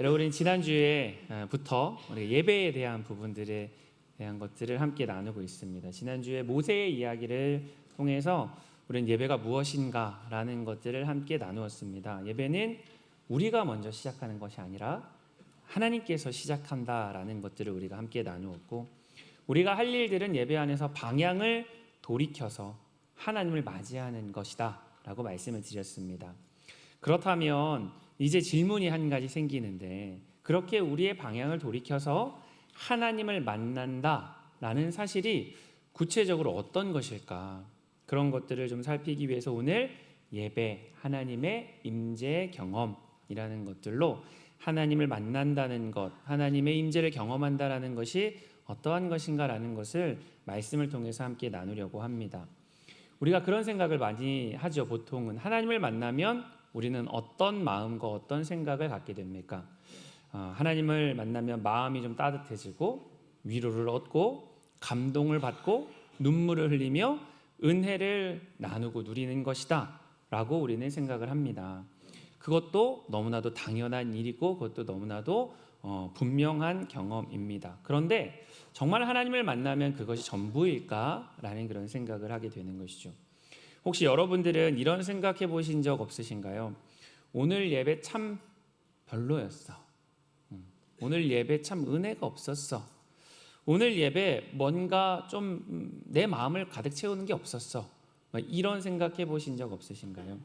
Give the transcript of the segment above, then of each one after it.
여러분, 우리 지난주에부터 우리 예배에 대한 부분들에 대한 것들을 함께 나누고 있습니다. 지난주에 모세의 이야기를 통해서 우리는 예배가 무엇인가라는 것들을 함께 나누었습니다. 예배는 우리가 먼저 시작하는 것이 아니라 하나님께서 시작한다라는 것들을 우리가 함께 나누었고, 우리가 할 일들은 예배 안에서 방향을 돌이켜서 하나님을 맞이하는 것이다 라고 말씀을 드렸습니다. 그렇다면 이제 질문이 한 가지 생기는데, 그렇게 우리의 방향을 돌이켜서 하나님을 만난다라는 사실이 구체적으로 어떤 것일까? 그런 것들을 좀 살피기 위해서 오늘 예배, 하나님의 임재 경험이라는 것들로 하나님을 만난다는 것, 하나님의 임재를 경험한다라는 것이 어떠한 것인가라는 것을 말씀을 통해서 함께 나누려고 합니다. 우리가 그런 생각을 많이 하죠. 보통은 하나님을 만나면 우리는 어떤 마음과 어떤 생각을 갖게 됩니까? 하나님을 만나면 마음이 좀 따뜻해지고 위로를 얻고 감동을 받고 눈물을 흘리며 은혜를 나누고 누리는 것이다 라고 우리는 생각을 합니다. 그것도 너무나도 당연한 일이고 그것도 너무나도 분명한 경험입니다. 그런데 정말 하나님을 만나면 그것이 전부일까? 라는 그런 생각을 하게 되는 것이죠. 혹시 여러분들은 이런 생각해 보신 적 없으신가요? 오늘 예배 참 별로였어. 오늘 예배 참 은혜가 없었어. 오늘 예배 뭔가 좀 내 마음을 가득 채우는 게 없었어. 이런 생각해 보신 적 없으신가요?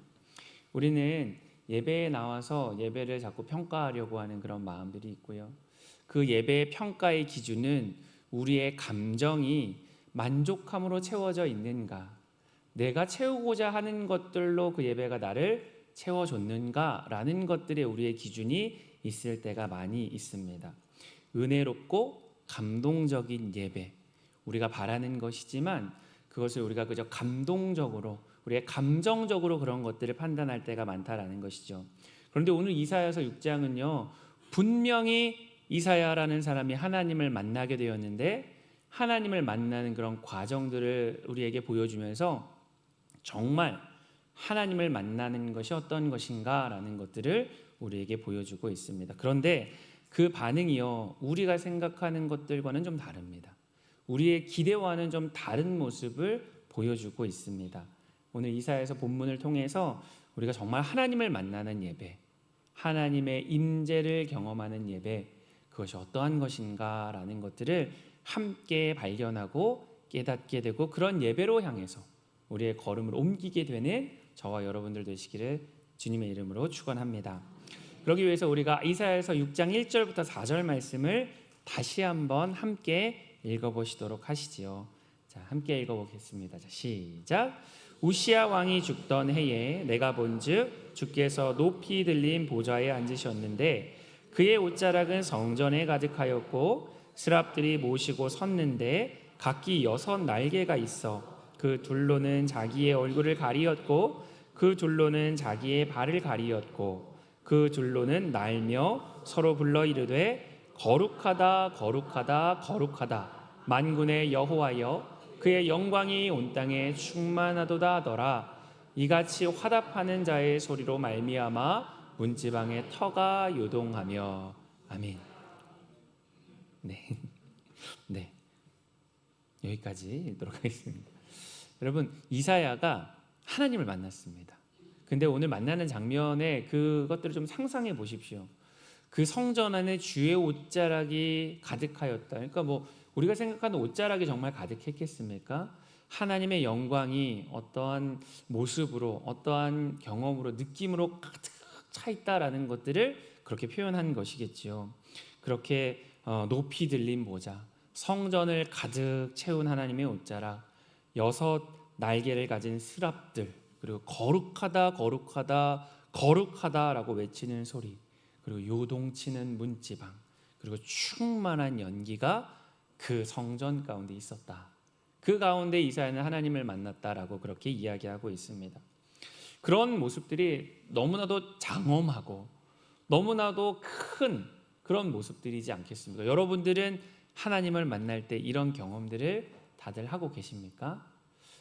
우리는 예배에 나와서 예배를 자꾸 평가하려고 하는 그런 마음들이 있고요. 그 예배의 평가의 기준은 우리의 감정이 만족함으로 채워져 있는가, 내가 채우고자 하는 것들로 그 예배가 나를 채워줬는가라는 것들에 우리의 기준이 있을 때가 많이 있습니다. 은혜롭고 감동적인 예배, 우리가 바라는 것이지만 그것을 우리가 그저 감동적으로, 우리의 감정적으로 그런 것들을 판단할 때가 많다라는 것이죠. 그런데 오늘 이사야서 6장은요, 분명히 이사야라는 사람이 하나님을 만나게 되었는데 하나님을 만나는 그런 과정들을 우리에게 보여주면서 정말 하나님을 만나는 것이 어떤 것인가라는 것들을 우리에게 보여주고 있습니다. 그런데 그 반응이요, 우리가 생각하는 것들과는 좀 다릅니다. 우리의 기대와는 좀 다른 모습을 보여주고 있습니다. 오늘 이사야서 본문을 통해서 우리가 정말 하나님을 만나는 예배, 하나님의 임재를 경험하는 예배, 그것이 어떠한 것인가라는 것들을 함께 발견하고 깨닫게 되고 그런 예배로 향해서 우리의 걸음을 옮기게 되는 저와 여러분들 되시기를 주님의 이름으로 축원합니다. 그러기 위해서 우리가 이사야서 6장 1절부터 4절 말씀을 다시 한번 함께 읽어보시도록 하시지요. 자, 함께 읽어보겠습니다. 자, 시작. 우시야 왕이 죽던 해에 내가 본즉 주께서 높이 들린 보좌에 앉으셨는데 그의 옷자락은 성전에 가득하였고 스랍들이 모시고 섰는데 각기 6 날개가 있어 그 둘로는 자기의 얼굴을 가리었고 그 둘로는 자기의 발을 가리었고 그 둘로는 날며 서로 불러 이르되 거룩하다 거룩하다 거룩하다 만군의 여호와여, 그의 영광이 온 땅에 충만하도다 하더라. 이같이 화답하는 자의 소리로 말미암아 문지방의 터가 요동하며. 아멘. 네, 여기까지 읽도록 하겠습니다. 여러분, 이사야가 하나님을 만났습니다. 근데 오늘 만나는 장면에 그것들을 좀 상상해 보십시오. 그 성전 안에 주의 옷자락이 가득하였다. 그러니까 우리가 생각하는 옷자락이 정말 가득했겠습니까? 하나님의 영광이 어떠한 모습으로, 어떠한 경험으로, 느낌으로 가득 차 있다라는 것들을 그렇게 표현한 것이겠지요. 그렇게 높이 들린 보좌, 성전을 가득 채운 하나님의 옷자락, 6 날개를 가진 스랍들, 그리고 거룩하다 거룩하다 거룩하다라고 외치는 소리, 그리고 요동치는 문지방, 그리고 충만한 연기가 그 성전 가운데 있었다. 그 가운데 이사야는 하나님을 만났다라고 그렇게 이야기하고 있습니다. 그런 모습들이 너무나도 장엄하고 너무나도 큰 그런 모습들이지 않겠습니까? 여러분들은 하나님을 만날 때 이런 경험들을 다들 하고 계십니까?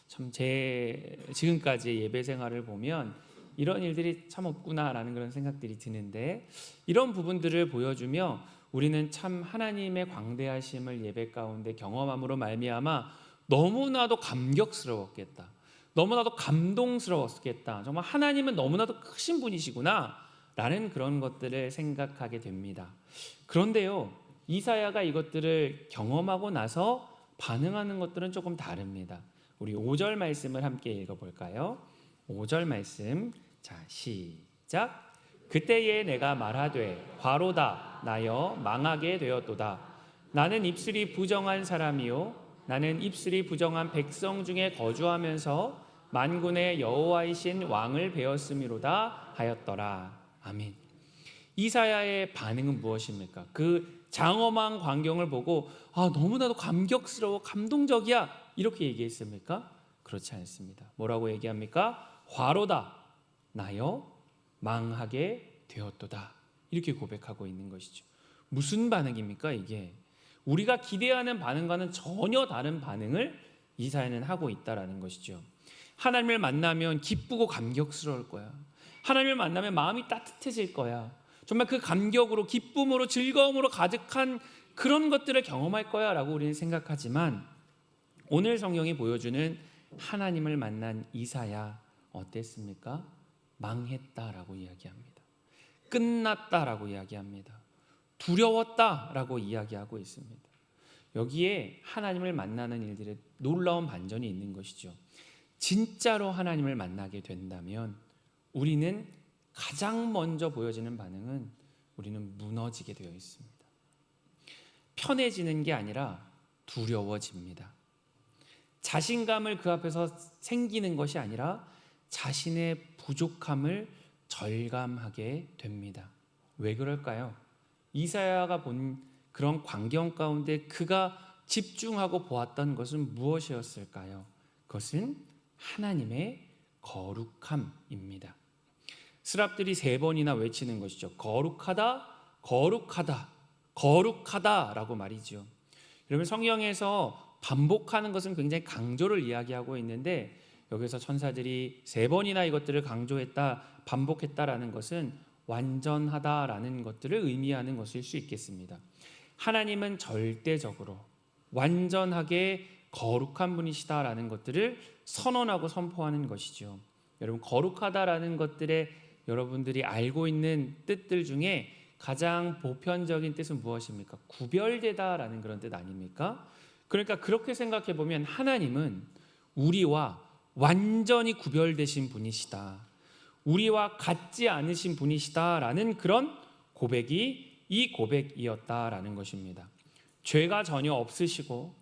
참 제 지금까지의 예배 생활을 보면 이런 일들이 참 없구나라는 그런 생각들이 드는데, 이런 부분들을 보여주며 우리는 참 하나님의 광대하심을 예배 가운데 경험함으로 말미암아 너무나도 감격스러웠겠다, 너무나도 감동스러웠겠다, 정말 하나님은 너무나도 크신 분이시구나 라는 그런 것들을 생각하게 됩니다. 그런데요, 이사야가 이것들을 경험하고 나서 반응하는 것들은 조금 다릅니다. 우리 5절 말씀을 함께 읽어볼까요? 5절 말씀, 자 시작. 그때에 내가 말하되 화로다 나여 망하게 되었도다. 나는 입술이 부정한 사람이요 나는 입술이 부정한 백성 중에 거주하면서 만군의 여호와이신 왕을 배웠음이로다 하였더라. 아멘. 이사야의 반응은 무엇입니까? 그 장엄한 광경을 보고 너무나도 감격스러워, 감동적이야 이렇게 얘기했습니까? 그렇지 않습니다. 뭐라고 얘기합니까? 화로다 나여 망하게 되었도다, 이렇게 고백하고 있는 것이죠. 무슨 반응입니까 이게? 우리가 기대하는 반응과는 전혀 다른 반응을 이사야는 하고 있다라는 것이죠. 하나님을 만나면 기쁘고 감격스러울 거야. 하나님을 만나면 마음이 따뜻해질 거야. 정말 그 감격으로, 기쁨으로, 즐거움으로 가득한 그런 것들을 경험할 거야 라고 우리는 생각하지만, 오늘 성경이 보여주는 하나님을 만난 이사야 어땠습니까? 망했다라고 이야기합니다. 끝났다라고 이야기합니다. 두려웠다라고 이야기하고 있습니다. 여기에 하나님을 만나는 일들의 놀라운 반전이 있는 것이죠. 진짜로 하나님을 만나게 된다면 우리는 가장 먼저 보여지는 반응은 우리는 무너지게 되어 있습니다. 편해지는 게 아니라 두려워집니다. 자신감을 그 앞에서 생기는 것이 아니라 자신의 부족함을 절감하게 됩니다. 왜 그럴까요? 이사야가 본 그런 광경 가운데 그가 집중하고 보았던 것은 무엇이었을까요? 그것은 하나님의 거룩함입니다. 스랍들이 3번이나 외치는 것이죠. 거룩하다, 거룩하다, 거룩하다라고 말이죠. 여러분, 성경에서 반복하는 것은 굉장히 강조를 이야기하고 있는데, 여기서 천사들이 3번이나 이것들을 강조했다, 반복했다라는 것은 완전하다라는 것들을 의미하는 것일 수 있겠습니다. 하나님은 절대적으로 완전하게 거룩한 분이시다라는 것들을 선언하고 선포하는 것이죠. 여러분, 거룩하다라는 것들에 여러분들이 알고 있는 뜻들 중에 가장 보편적인 뜻은 무엇입니까? 구별되다라는 그런 뜻 아닙니까? 그러니까 그렇게 생각해 보면 하나님은 우리와 완전히 구별되신 분이시다, 우리와 같지 않으신 분이시다라는 그런 고백이 이 고백이었다라는 것입니다. 죄가 전혀 없으시고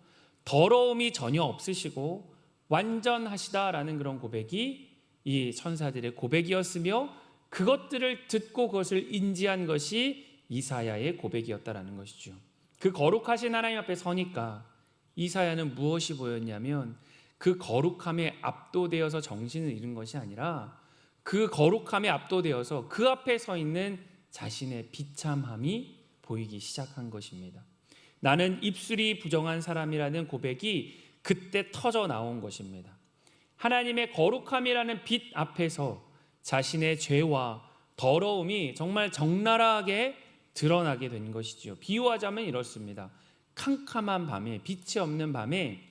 더러움이 전혀 없으시고 완전하시다라는 그런 고백이 이 천사들의 고백이었으며, 그것들을 듣고 그것을 인지한 것이 이사야의 고백이었다라는 것이죠. 그 거룩하신 하나님 앞에 서니까 이사야는 무엇이 보였냐면, 그 거룩함에 압도되어서 정신을 잃은 것이 아니라 그 거룩함에 압도되어서 그 앞에 서 있는 자신의 비참함이 보이기 시작한 것입니다. 나는 입술이 부정한 사람이라는 고백이 그때 터져 나온 것입니다. 하나님의 거룩함이라는 빛 앞에서 자신의 죄와 더러움이 정말 적나라하게 드러나게 된 것이죠. 비유하자면 이렇습니다. 캄캄한 밤에, 빛이 없는 밤에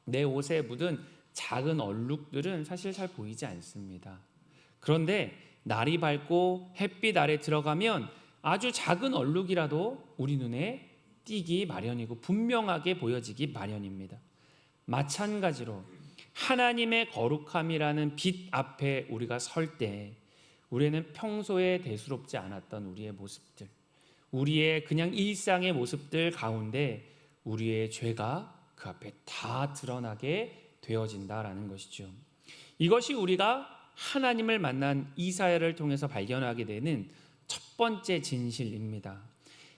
내 옷에 묻은 작은 얼룩들은 사실 잘 보이지 않습니다. 그런데 날이 밝고 햇빛 아래 들어가면 아주 작은 얼룩이라도 우리 눈에 띄기 마련이고 분명하게 보여지기 마련입니다. 마찬가지로 하나님의 거룩함이라는 빛 앞에 우리가 설 때 우리는 평소에 대수롭지 않았던 우리의 모습들, 우리의 그냥 일상의 모습들 가운데 우리의 죄가 그 앞에 다 드러나게 되어진다라는 것이죠. 이것이 우리가 하나님을 만난 이사야를 통해서 발견하게 되는 첫 번째 진실입니다.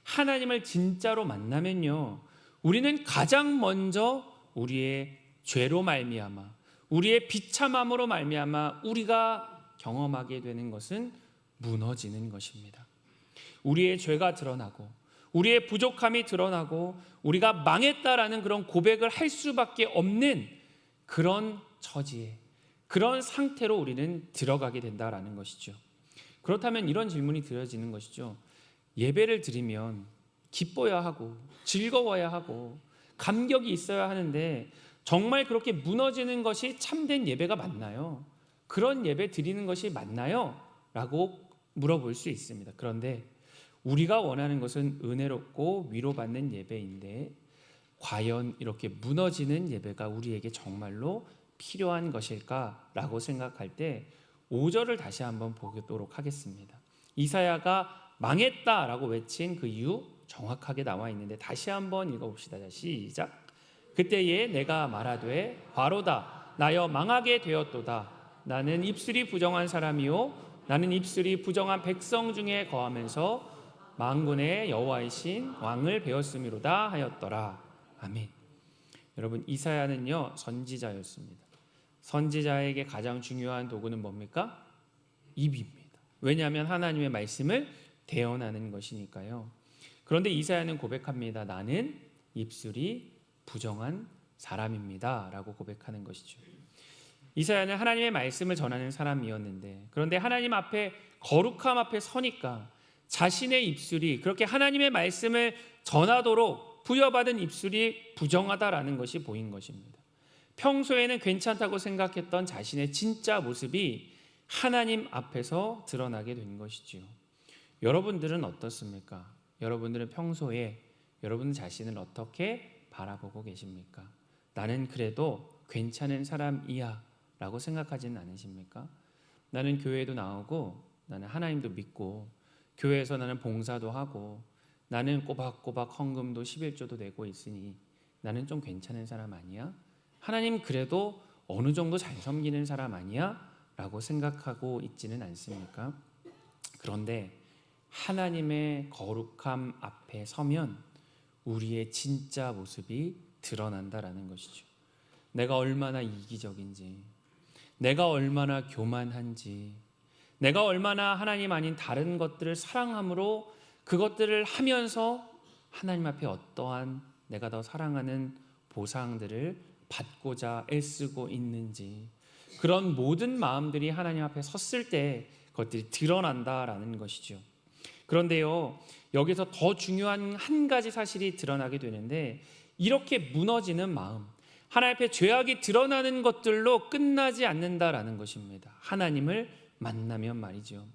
하나님을 진짜로 만나면요, 우리는 가장 먼저 우리의 죄로 말미암아, 우리의 비참함으로 말미암아 우리가 경험하게 되는 것은 무너지는 것입니다. 우리의 죄가 드러나고 우리의 부족함이 드러나고 우리가 망했다라는 그런 고백을 할 수밖에 없는 그런 처지에, 그런 상태로 우리는 들어가게 된다라는 것이죠. 그렇다면 이런 질문이 드려지는 것이죠. 예배를 드리면 기뻐야 하고 즐거워야 하고 감격이 있어야 하는데 정말 그렇게 무너지는 것이 참된 예배가 맞나요? 그런 예배 드리는 것이 맞나요? 라고 물어볼 수 있습니다. 그런데 우리가 원하는 것은 은혜롭고 위로받는 예배인데 과연 이렇게 무너지는 예배가 우리에게 정말로 필요한 것일까라고 생각할 때 5절을 다시 한번 보도록 하겠습니다. 이사야가 망했다라고 외친 그 이유 정확하게 나와 있는데 다시 한번 읽어봅시다. 자, 시작. 그때에 내가 말하되 과로다 나여 망하게 되었도다. 나는 입술이 부정한 사람이요 나는 입술이 부정한 백성 중에 거하면서 만군의 여호와이신 왕을 배웠음이로다 하였더라. 아멘. 여러분, 이사야는요 선지자였습니다. 선지자에게 가장 중요한 도구는 뭡니까? 입입니다. 왜냐하면 하나님의 말씀을 대언하는 것이니까요. 그런데 이사야는 고백합니다. 나는 입술이 부정한 사람입니다 라고 고백하는 것이죠. 이사야는 하나님의 말씀을 전하는 사람이었는데 그런데 하나님 앞에 거룩함 앞에 서니까 자신의 입술이 그렇게 하나님의 말씀을 전하도록 부여받은 입술이 부정하다라는 것이 보인 것입니다. 평소에는 괜찮다고 생각했던 자신의 진짜 모습이 하나님 앞에서 드러나게 된 것이지요. 여러분들은 어떻습니까? 여러분들은 평소에 여러분 자신을 어떻게 바라보고 계십니까? 나는 그래도 괜찮은 사람이야 라고 생각하지는 않으십니까? 나는 교회도 나오고 나는 하나님도 믿고 교회에서 나는 봉사도 하고 나는 꼬박꼬박 헌금도 11조도 내고 있으니 나는 좀 괜찮은 사람 아니야? 하나님 그래도 어느 정도 잘 섬기는 사람 아니야? 라고 생각하고 있지는 않습니까? 그런데 하나님의 거룩함 앞에 서면 우리의 진짜 모습이 드러난다라는 것이죠. 내가 얼마나 이기적인지, 내가 얼마나 교만한지, 내가 얼마나 하나님 아닌 다른 것들을 사랑함으로 그것들을 하면서 하나님 앞에 어떠한 내가 더 사랑하는 보상들을 받고자 애쓰고 있는지, 그런 모든 마음들이 하나님 앞에 섰을 때 그것들이 드러난다라는 것이죠. 그런데요, 여기서 더 중요한 한 가지 사실이 드러나게 되는데 이렇게 무너지는 마음, 하나님 앞에 죄악이 드러나는 것들로 끝나지 않는다라는 것입니다. 하나님을 만나면 말이죠.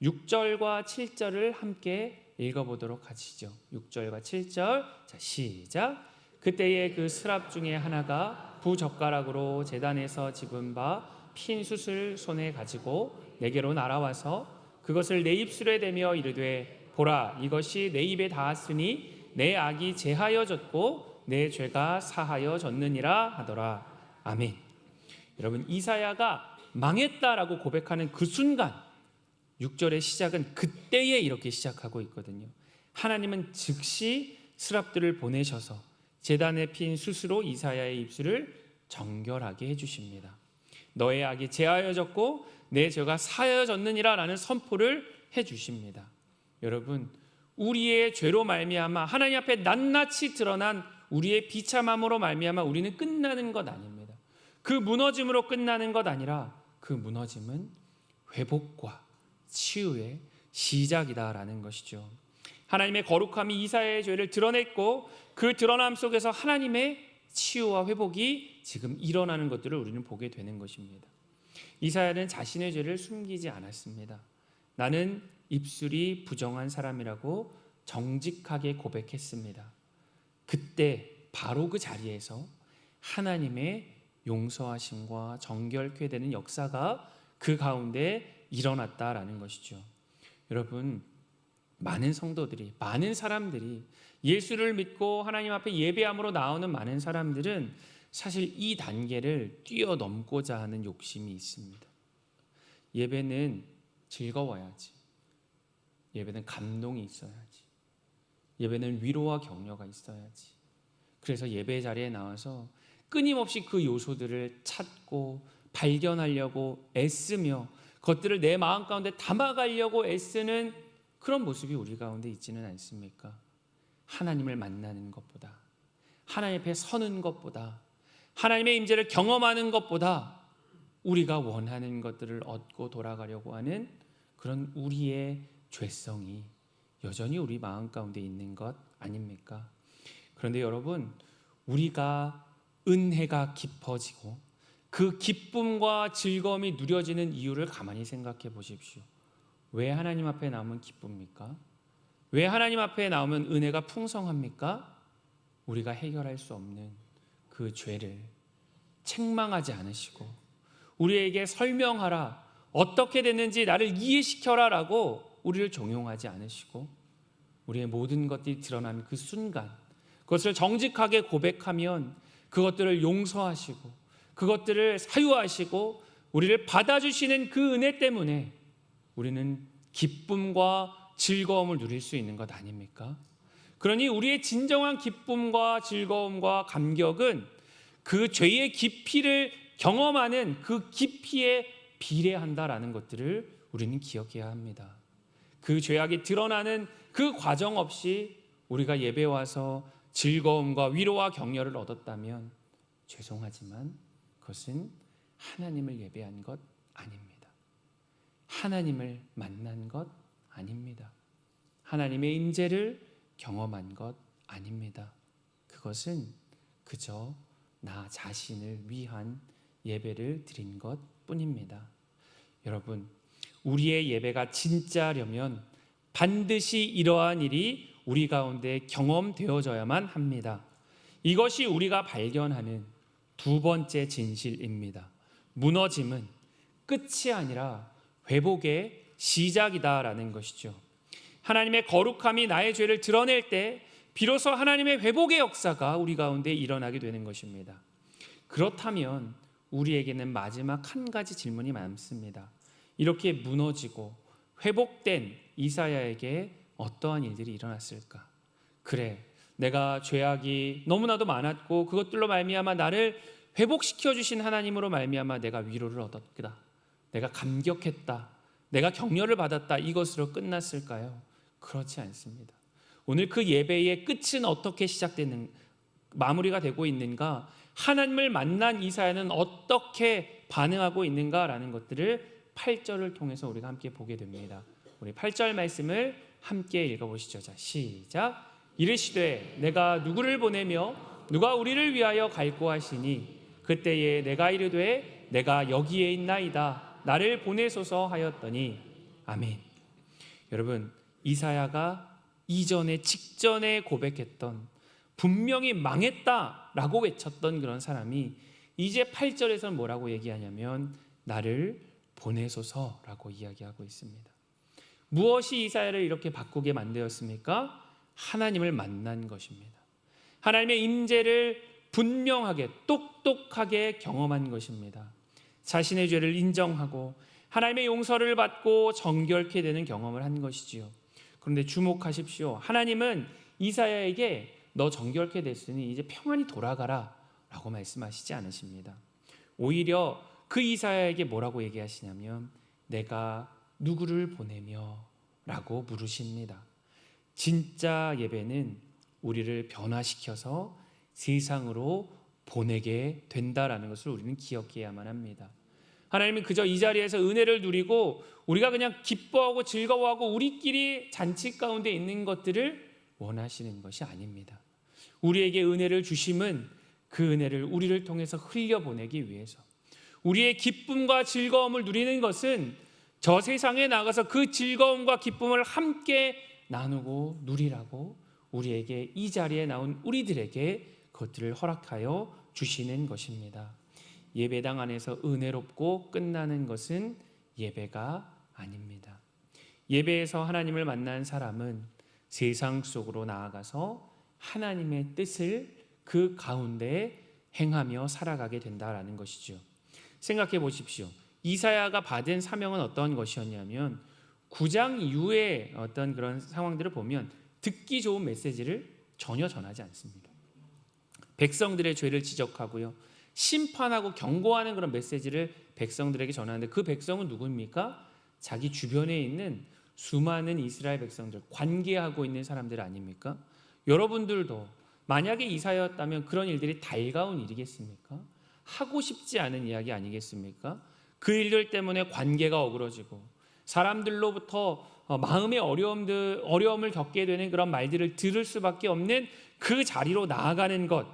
6절과 7절을 함께 읽어보도록 하시죠. 6절과 7절. 자, 시작. 그때에 그 스랍 중에 하나가 부젓가락으로 제단에서 집은 바 핀 숯을 손에 가지고 내게로 날아와서 그것을 내 입술에 대며 이르되 보라, 이것이 내 입에 닿았으니 내 악이 제하여졌고 내 죄가 사하여졌느니라 하더라. 아멘. 여러분, 이사야가 망했다라고 고백하는 그 순간 6절의 시작은 그때에 이렇게 시작하고 있거든요. 하나님은 즉시 스랍들을 보내셔서 제단에 핀 숯으로 이사야의 입술을 정결하게 해주십니다. 너의 악이 제하여졌고 내 죄가 사하여졌느니라 라는 선포를 해주십니다. 여러분, 우리의 죄로 말미암아 하나님 앞에 낱낱이 드러난 우리의 비참함으로 말미암아 우리는 끝나는 것 아닙니다. 그 무너짐으로 끝나는 것 아니라 그 무너짐은 회복과 치유의 시작이다라는 것이죠. 하나님의 거룩함이 이사야의 죄를 드러냈고 그 드러남 속에서 하나님의 치유와 회복이 지금 일어나는 것들을 우리는 보게 되는 것입니다. 이사야는 자신의 죄를 숨기지 않았습니다. 나는 입술이 부정한 사람이라고 정직하게 고백했습니다. 그때 바로 그 자리에서 하나님의 용서하심과 정결케 되는 역사가 그 가운데 일어났다라는 것이죠. 여러분, 많은 성도들이, 많은 사람들이 예수를 믿고 하나님 앞에 예배함으로 나오는 많은 사람들은 사실 이 단계를 뛰어넘고자 하는 욕심이 있습니다. 예배는 즐거워야지. 예배는 감동이 있어야지. 예배는 위로와 격려가 있어야지. 그래서 예배 자리에 나와서 끊임없이 그 요소들을 찾고 발견하려고 애쓰며 그것들을 내 마음 가운데 담아가려고 애쓰는 그런 모습이 우리 가운데 있지는 않습니까? 하나님을 만나는 것보다, 하나님 앞에 서는 것보다, 하나님의 임재를 경험하는 것보다 우리가 원하는 것들을 얻고 돌아가려고 하는 그런 우리의 죄성이 여전히 우리 마음 가운데 있는 것 아닙니까? 그런데 여러분, 우리가 은혜가 깊어지고 그 기쁨과 즐거움이 누려지는 이유를 가만히 생각해 보십시오. 왜 하나님 앞에 나오면 기쁩니까? 왜 하나님 앞에 나오면 은혜가 풍성합니까? 우리가 해결할 수 없는 그 죄를 책망하지 않으시고 우리에게 설명하라, 어떻게 됐는지 나를 이해시켜라 라고 우리를 종용하지 않으시고 우리의 모든 것들이 드러나는 그 순간 그것을 정직하게 고백하면 그것들을 용서하시고 그것들을 사유하시고 우리를 받아주시는 그 은혜 때문에 우리는 기쁨과 즐거움을 누릴 수 있는 것 아닙니까? 그러니 우리의 진정한 기쁨과 즐거움과 감격은 그 죄의 깊이를 경험하는 그 깊이에 비례한다라는 것들을 우리는 기억해야 합니다. 그 죄악이 드러나는 그 과정 없이 우리가 예배 와서 즐거움과 위로와 격려를 얻었다면 죄송하지만 그것은 하나님을 예배한 것 아닙니다. 하나님을 만난 것 아닙니다. 하나님의 임재를 경험한 것 아닙니다. 그것은 그저 나 자신을 위한 예배를 드린 것 뿐입니다. 여러분, 우리의 예배가 진짜려면 반드시 이러한 일이 우리 가운데 경험되어져야만 합니다. 이것이 우리가 발견하는 두 번째 진실입니다. 무너짐은 끝이 아니라 회복의 시작이다라는 것이죠. 하나님의 거룩함이 나의 죄를 드러낼 때 비로소 하나님의 회복의 역사가 우리 가운데 일어나게 되는 것입니다. 그렇다면 우리에게는 마지막 한 가지 질문이 많습니다. 이렇게 무너지고 회복된 이사야에게 어떠한 일들이 일어났을까? 그래, 내가 죄악이 너무나도 많았고 그것들로 말미암아 나를 회복시켜 주신 하나님으로 말미암아 내가 위로를 얻었다, 내가 감격했다, 내가 격려를 받았다, 이것으로 끝났을까요? 그렇지 않습니다. 오늘 그 예배의 끝은 어떻게 시작되는, 마무리가 되고 있는가? 하나님을 만난 이사야는 어떻게 반응하고 있는가라는 것들을 8절을 통해서 우리가 함께 보게 됩니다. 우리 8절 말씀을 함께 읽어보시죠. 자, 시작. 이르시되 내가 누구를 보내며 누가 우리를 위하여 갈고 하시니 그때에 내가 이르되 내가 여기에 있나이다, 나를 보내소서 하였더니 아멘. 여러분, 이사야가 이전에 직전에 고백했던 분명히 망했다라고 외쳤던 그런 사람이 이제 8절에서는 뭐라고 얘기하냐면 나를 보내소서라고 이야기하고 있습니다. 무엇이 이사야를 이렇게 바꾸게 만들었습니까? 하나님을 만난 것입니다. 하나님의 임재를 분명하게 똑똑하게 경험한 것입니다. 자신의 죄를 인정하고 하나님의 용서를 받고 정결케 되는 경험을 한 것이지요. 그런데 주목하십시오. 하나님은 이사야에게 너 정결케 됐으니 이제 평안히 돌아가라 라고 말씀하시지 않으십니다. 오히려 그 이사야에게 뭐라고 얘기하시냐면 내가 누구를 보내며 라고 물으십니다. 진짜 예배는 우리를 변화시켜서 세상으로 보내게 된다라는 것을 우리는 기억해야만 합니다. 하나님은 그저 이 자리에서 은혜를 누리고 우리가 그냥 기뻐하고 즐거워하고 우리끼리 잔치 가운데 있는 것들을 원하시는 것이 아닙니다. 우리에게 은혜를 주심은 그 은혜를 우리를 통해서 흘려보내기 위해서, 우리의 기쁨과 즐거움을 누리는 것은 저 세상에 나가서 그 즐거움과 기쁨을 함께 나누고 누리라고 우리에게 이 자리에 나온 우리들에게 그것들을 허락하여 주시는 것입니다. 예배당 안에서 은혜롭고 끝나는 것은 예배가 아닙니다. 예배에서 하나님을 만난 사람은 세상 속으로 나아가서 하나님의 뜻을 그 가운데 행하며 살아가게 된다라는 것이죠. 생각해 보십시오. 이사야가 받은 사명은 어떤 것이었냐면 9장 이후의 어떤 그런 상황들을 보면 듣기 좋은 메시지를 전혀 전하지 않습니다. 백성들의 죄를 지적하고요, 심판하고 경고하는 그런 메시지를 백성들에게 전하는데 그 백성은 누구입니까? 자기 주변에 있는 수많은 이스라엘 백성들, 관계하고 있는 사람들 아닙니까? 여러분들도 만약에 이사야였다면 그런 일들이 달가운 일이겠습니까? 하고 싶지 않은 이야기 아니겠습니까? 그 일들 때문에 관계가 어그러지고 사람들로부터 마음의 어려움을 겪게 되는 그런 말들을 들을 수밖에 없는 그 자리로 나아가는 것,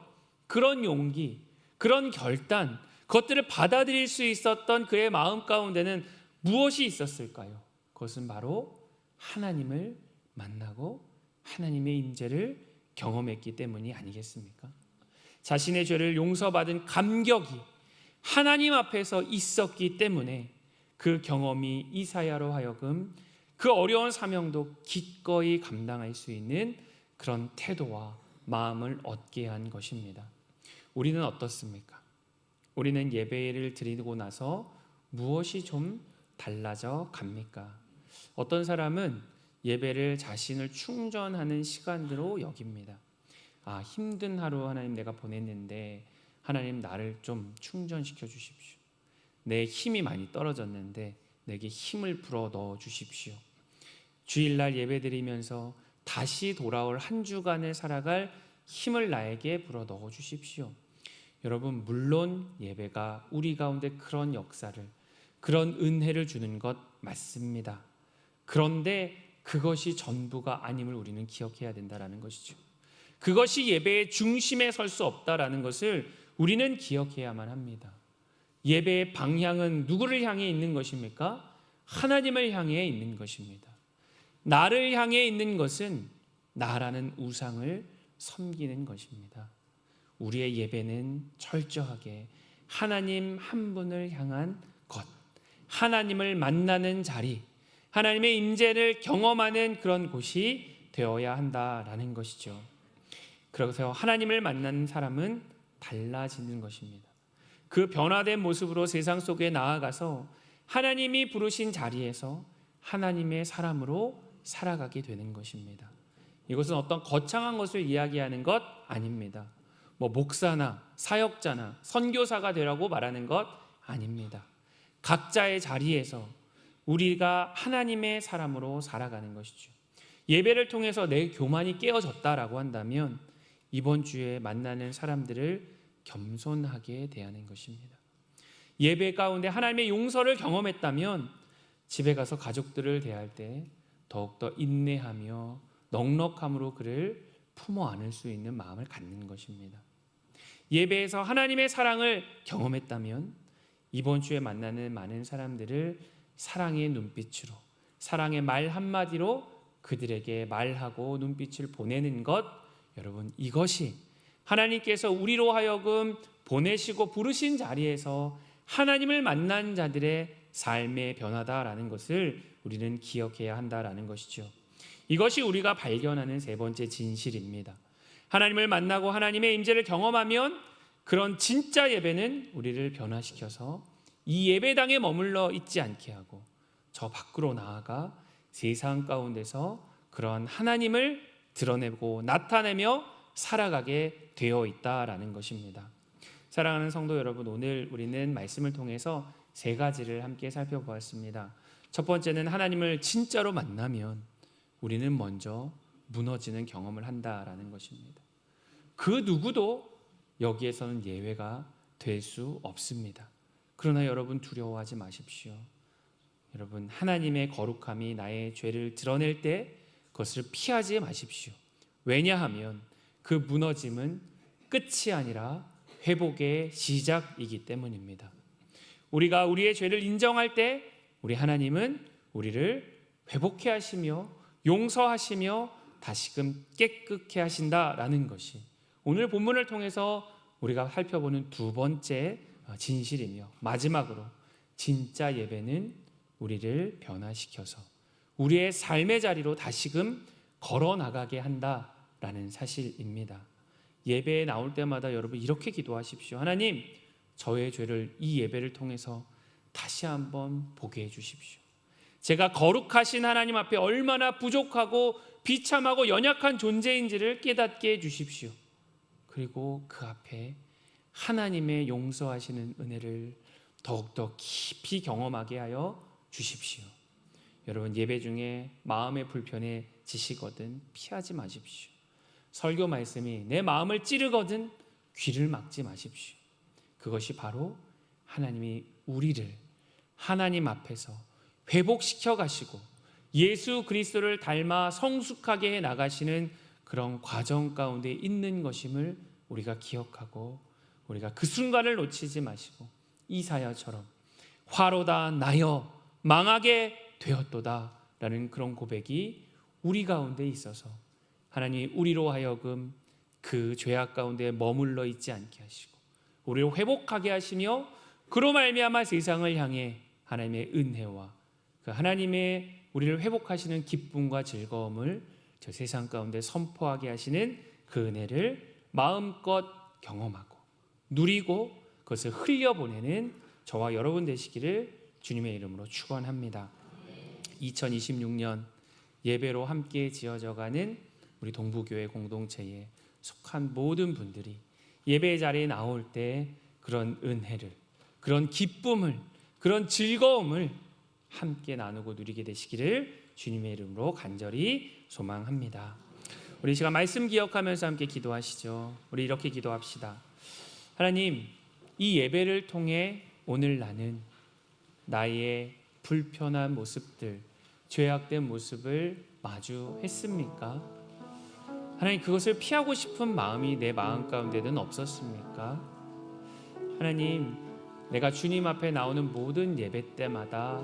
그런 용기, 그런 결단, 그것들을 받아들일 수 있었던 그의 마음 가운데는 무엇이 있었을까요? 그것은 바로 하나님을 만나고 하나님의 임재를 경험했기 때문이 아니겠습니까? 자신의 죄를 용서받은 감격이 하나님 앞에서 있었기 때문에 그 경험이 이사야로 하여금 그 어려운 사명도 기꺼이 감당할 수 있는 그런 태도와 마음을 얻게 한 것입니다. 우리는 어떻습니까? 우리는 예배를 드리고 나서 무엇이 좀 달라져 갑니까? 어떤 사람은 예배를 자신을 충전하는 시간으로 여깁니다. 힘든 하루 하나님 내가 보냈는데 하나님 나를 좀 충전시켜 주십시오. 내 힘이 많이 떨어졌는데 내게 힘을 불어 넣어 주십시오. 주일날 예배 드리면서 다시 돌아올 한 주간을 살아갈 힘을 나에게 불어 넣어 주십시오. 여러분, 물론 예배가 우리 가운데 그런 역사를, 그런 은혜를 주는 것 맞습니다. 그런데 그것이 전부가 아님을 우리는 기억해야 된다는 것이죠. 그것이 예배의 중심에 설 수 없다라는 것을 우리는 기억해야만 합니다. 예배의 방향은 누구를 향해 있는 것입니까? 하나님을 향해 있는 것입니다. 나를 향해 있는 것은 나라는 우상을 섬기는 것입니다. 우리의 예배는 철저하게 하나님 한 분을 향한 것, 하나님을 만나는 자리, 하나님의 임재를 경험하는 그런 곳이 되어야 한다라는 것이죠. 그래서 하나님을 만나는 사람은 달라지는 것입니다. 그 변화된 모습으로 세상 속에 나아가서 하나님이 부르신 자리에서 하나님의 사람으로 살아가게 되는 것입니다. 이것은 어떤 거창한 것을 이야기하는 것 아닙니다. 목사나 사역자나 선교사가 되라고 말하는 것 아닙니다. 각자의 자리에서 우리가 하나님의 사람으로 살아가는 것이죠. 예배를 통해서 내 교만이 깨어졌다라고 한다면 이번 주에 만나는 사람들을 겸손하게 대하는 것입니다. 예배 가운데 하나님의 용서를 경험했다면 집에 가서 가족들을 대할 때 더욱더 인내하며 넉넉함으로 그를 품어 안을 수 있는 마음을 갖는 것입니다. 예배에서 하나님의 사랑을 경험했다면 이번 주에 만나는 많은 사람들을 사랑의 눈빛으로, 사랑의 말 한마디로 그들에게 말하고 눈빛을 보내는 것, 여러분, 이것이 하나님께서 우리로 하여금 보내시고 부르신 자리에서 하나님을 만난 자들의 삶의 변화다라는 것을 우리는 기억해야 한다라는 것이죠. 이것이 우리가 발견하는 세 번째 진실입니다. 하나님을 만나고 하나님의 임재를 경험하면 그런 진짜 예배는 우리를 변화시켜서 이 예배당에 머물러 있지 않게 하고 저 밖으로 나아가 세상 가운데서 그러한 하나님을 드러내고 나타내며 살아가게 되어 있다라는 것입니다. 사랑하는 성도 여러분, 오늘 우리는 말씀을 통해서 세 가지를 함께 살펴보았습니다. 첫 번째는 하나님을 진짜로 만나면 우리는 먼저 무너지는 경험을 한다라는 것입니다. 그 누구도 여기에서는 예외가 될 수 없습니다. 그러나 여러분, 두려워하지 마십시오. 여러분, 하나님의 거룩함이 나의 죄를 드러낼 때 그것을 피하지 마십시오. 왜냐하면 그 무너짐은 끝이 아니라 회복의 시작이기 때문입니다. 우리가 우리의 죄를 인정할 때 우리 하나님은 우리를 회복해 하시며 용서하시며 다시금 깨끗게 하신다라는 것이 오늘 본문을 통해서 우리가 살펴보는 두 번째 진실이며, 마지막으로 진짜 예배는 우리를 변화시켜서 우리의 삶의 자리로 다시금 걸어나가게 한다라는 사실입니다. 예배에 나올 때마다 여러분 이렇게 기도하십시오. 하나님, 저의 죄를 이 예배를 통해서 다시 한번 보게 해주십시오. 제가 거룩하신 하나님 앞에 얼마나 부족하고 비참하고 연약한 존재인지를 깨닫게 해주십시오. 그리고 그 앞에 하나님의 용서하시는 은혜를 더욱더 깊이 경험하게 하여 주십시오. 여러분, 예배 중에 마음의 불편해지시거든 피하지 마십시오. 설교 말씀이 내 마음을 찌르거든 귀를 막지 마십시오. 그것이 바로 하나님이 우리를 하나님 앞에서 회복시켜 가시고 예수 그리스도를 닮아 성숙하게 해 나가시는 그런 과정 가운데 있는 것임을 우리가 기억하고 우리가 그 순간을 놓치지 마시고 이사야처럼 화로다 나여 망하게 되었도다 라는 그런 고백이 우리 가운데 있어서 하나님이 우리로 하여금 그 죄악 가운데 머물러 있지 않게 하시고 우리를 회복하게 하시며 그로 말미암아 세상을 향해 하나님의 은혜와 그 하나님의 우리를 회복하시는 기쁨과 즐거움을 저 세상 가운데 선포하게 하시는 그 은혜를 마음껏 경험하고 누리고 그것을 흘려보내는 저와 여러분 되시기를 주님의 이름으로 축원합니다. 2026년 예배로 함께 지어져가는 우리 동부교회 공동체에 속한 모든 분들이 예배 자리에 나올 때 그런 은혜를, 그런 기쁨을, 그런 즐거움을 함께 나누고 누리게 되시기를 주님의 이름으로 간절히 소망합니다. 우리 이 시간 말씀 기억하면서 함께 기도하시죠. 우리 이렇게 기도합시다. 하나님, 이 예배를 통해 오늘 나는 나의 불편한 모습들, 죄악된 모습을 마주했습니까? 하나님, 그것을 피하고 싶은 마음이 내 마음 가운데는 없었습니까? 하나님, 내가 주님 앞에 나오는 모든 예배 때마다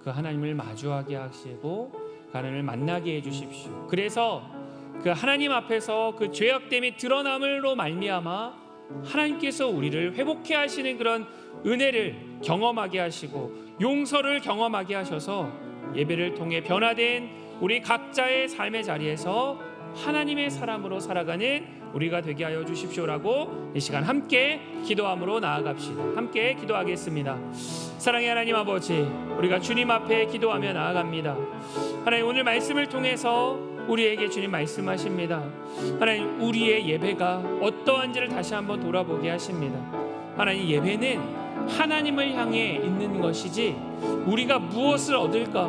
그 하나님을 마주하게 하시고 그 하나님을 만나게 해주십시오. 그래서 그 하나님 앞에서 그 죄악됨이 드러남으로 말미암아 하나님께서 우리를 회복해 하시는 그런 은혜를 경험하게 하시고 용서를 경험하게 하셔서 예배를 통해 변화된 우리 각자의 삶의 자리에서 하나님의 사람으로 살아가는 우리가 되게 하여 주십시오라고 이 시간 함께 기도함으로 나아갑시다. 함께 기도하겠습니다. 사랑의 하나님 아버지, 우리가 주님 앞에 기도하며 나아갑니다. 하나님, 오늘 말씀을 통해서 우리에게 주님 말씀하십니다. 하나님, 우리의 예배가 어떠한지를 다시 한번 돌아보게 하십니다. 하나님, 예배는 하나님을 향해 있는 것이지 우리가 무엇을 얻을까,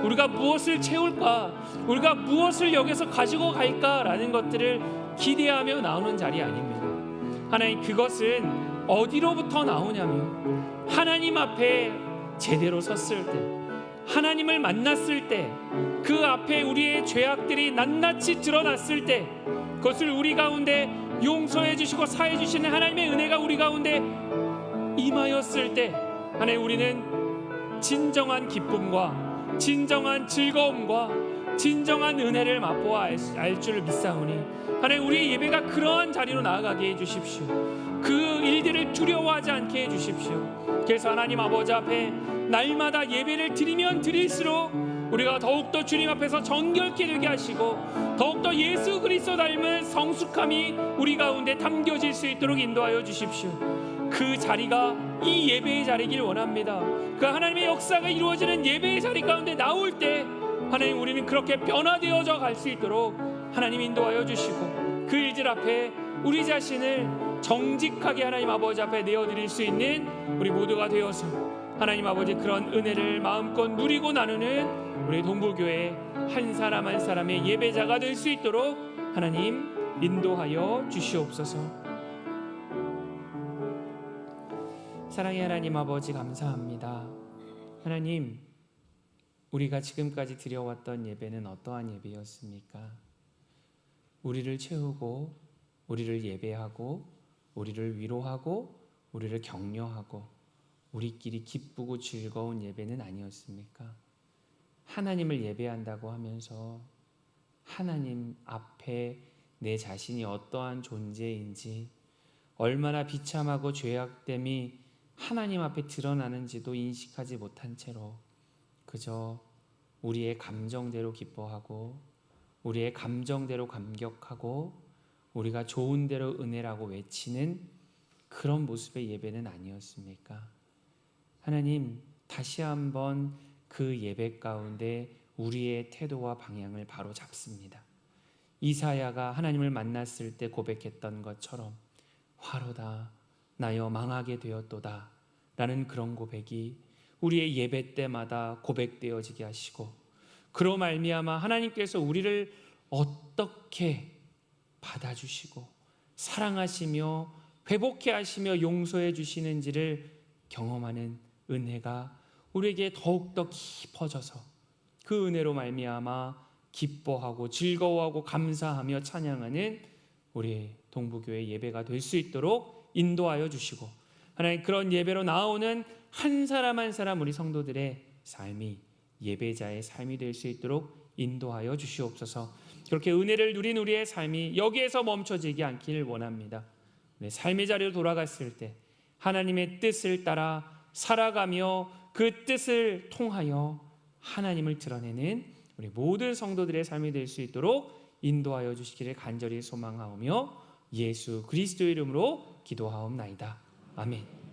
우리가 무엇을 채울까, 우리가 무엇을 여기서 가지고 갈까라는 것들을 기대하며 나오는 자리 아닙니다. 하나님, 그것은 어디로부터 나오냐면 하나님 앞에 제대로 섰을 때, 하나님을 만났을 때, 그 앞에 우리의 죄악들이 낱낱이 드러났을 때, 그것을 우리 가운데 용서해 주시고 사해 주시는 하나님의 은혜가 우리 가운데 임하였을 때, 하나님, 우리는 진정한 기쁨과 진정한 즐거움과 진정한 은혜를 맛보아 알 줄 믿사오니 하나님, 우리의 예배가 그러한 자리로 나아가게 해주십시오. 그 일들을 두려워하지 않게 해주십시오. 그래서 하나님 아버지 앞에 날마다 예배를 드리면 드릴수록 우리가 더욱더 주님 앞에서 정결케 되게 하시고 더욱더 예수 그리스도 닮은 성숙함이 우리 가운데 담겨질 수 있도록 인도하여 주십시오. 그 자리가 이 예배의 자리길 원합니다. 그 하나님의 역사가 이루어지는 예배의 자리 가운데 나올 때 하나님, 우리는 그렇게 변화되어져 갈 수 있도록 하나님 인도하여 주시고 그 일들 앞에 우리 자신을 정직하게 하나님 아버지 앞에 내어드릴 수 있는 우리 모두가 되어서 하나님 아버지 그런 은혜를 마음껏 누리고 나누는 우리 동부교회 한 사람 한 사람의 예배자가 될 수 있도록 하나님 인도하여 주시옵소서. 사랑의 하나님 아버지, 감사합니다. 하나님, 우리가 지금까지 드려왔던 예배는 어떠한 예배였습니까? 우리를 채우고 우리를 예배하고 우리를 위로하고 우리를 격려하고 우리끼리 기쁘고 즐거운 예배는 아니었습니까? 하나님을 예배한다고 하면서 하나님 앞에 내 자신이 어떠한 존재인지, 얼마나 비참하고 죄악됨이 하나님 앞에 드러나는지도 인식하지 못한 채로 그저 우리의 감정대로 기뻐하고 우리의 감정대로 감격하고 우리가 좋은 대로 은혜라고 외치는 그런 모습의 예배는 아니었습니까? 하나님, 다시 한번 그 예배 가운데 우리의 태도와 방향을 바로 잡습니다. 이사야가 하나님을 만났을 때 고백했던 것처럼 화로다 나여 망하게 되었도다 라는 그런 고백이 우리의 예배 때마다 고백되어지게 하시고 그로 말미암아 하나님께서 우리를 어떻게 받아주시고 사랑하시며 회복해 하시며 용서해 주시는지를 경험하는 은혜가 우리에게 더욱더 깊어져서 그 은혜로 말미암아 기뻐하고 즐거워하고 감사하며 찬양하는 우리 동부교회 예배가 될 수 있도록 인도하여 주시고, 하나님 그런 예배로 나오는 한 사람 한 사람 우리 성도들의 삶이 예배자의 삶이 될 수 있도록 인도하여 주시옵소서. 그렇게 은혜를 누린 우리의 삶이 여기에서 멈춰지지 않기를 원합니다. 삶의 자리로 돌아갔을 때 하나님의 뜻을 따라 살아가며 그 뜻을 통하여 하나님을 드러내는 우리 모든 성도들의 삶이 될 수 있도록 인도하여 주시기를 간절히 소망하오며 예수 그리스도의 이름으로 기도하옵나이다. 아멘.